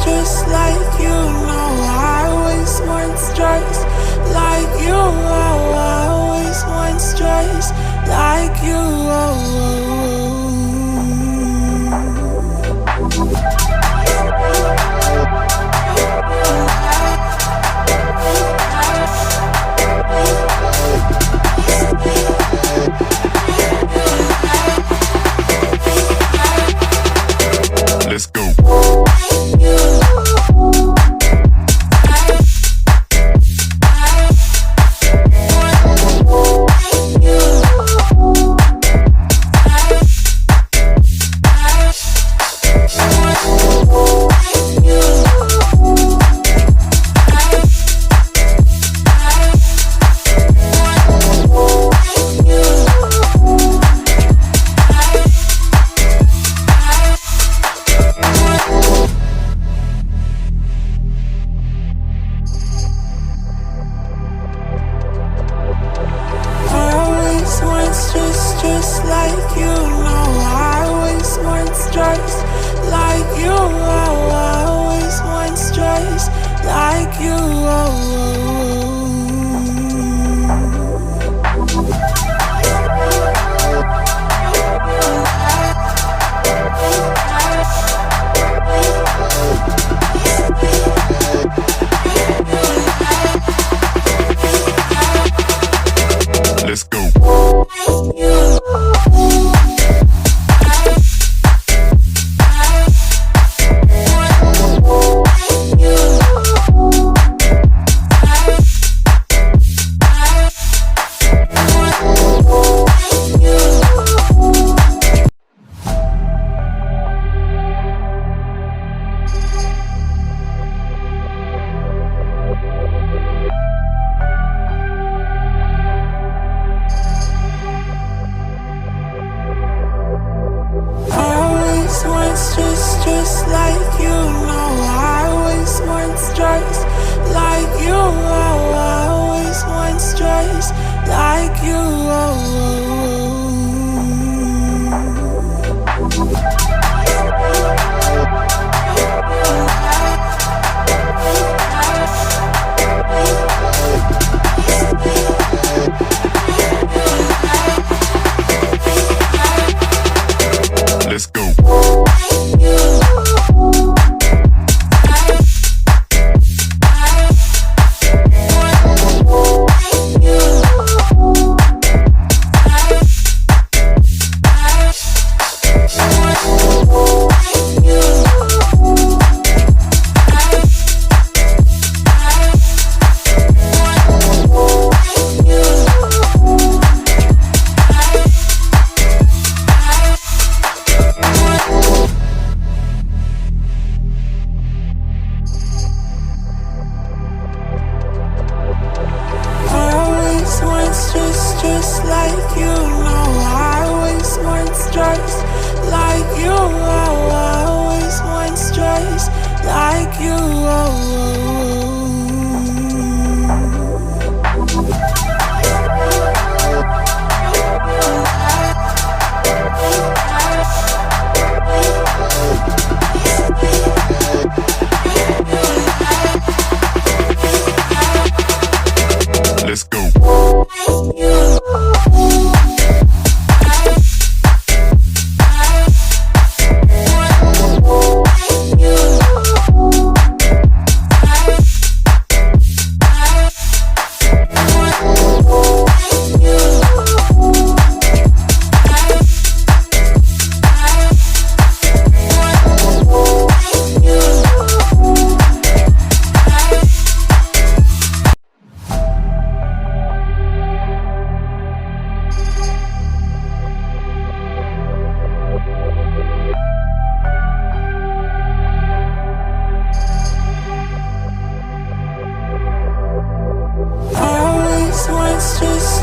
just like you. No, I always want stress like you. Oh, I always want stress like you. Let's go. Just like you, no, I always want stress like you. Oh, I always want stress like you. Let's go. Just like you, no, I always want stress like you. Oh, I always want stress like you. Let's go. Just like you, no, I always want stress like you. Oh, I always want stress like you. Let's go.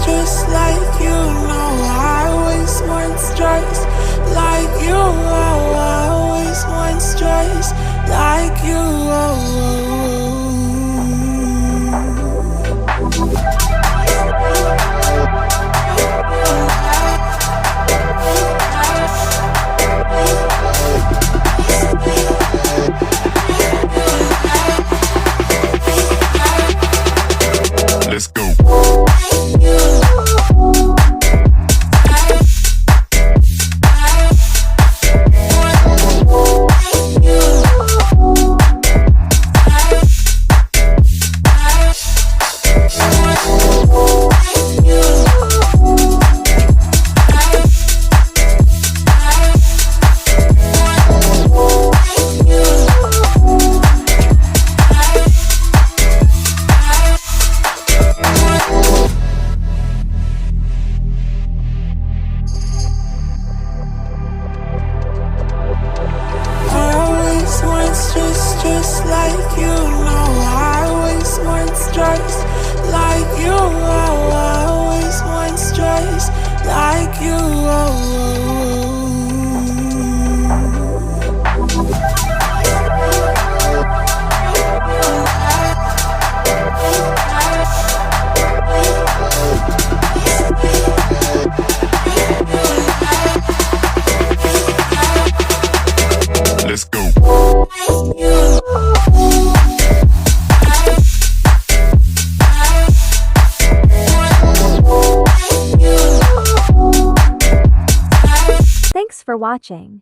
Just like you, no, I always want stress like you. Oh, I always want stress like you. just like you. No, I always want stripes like you. Oh, I always want stripes like you. Let's go. Thanks for watching.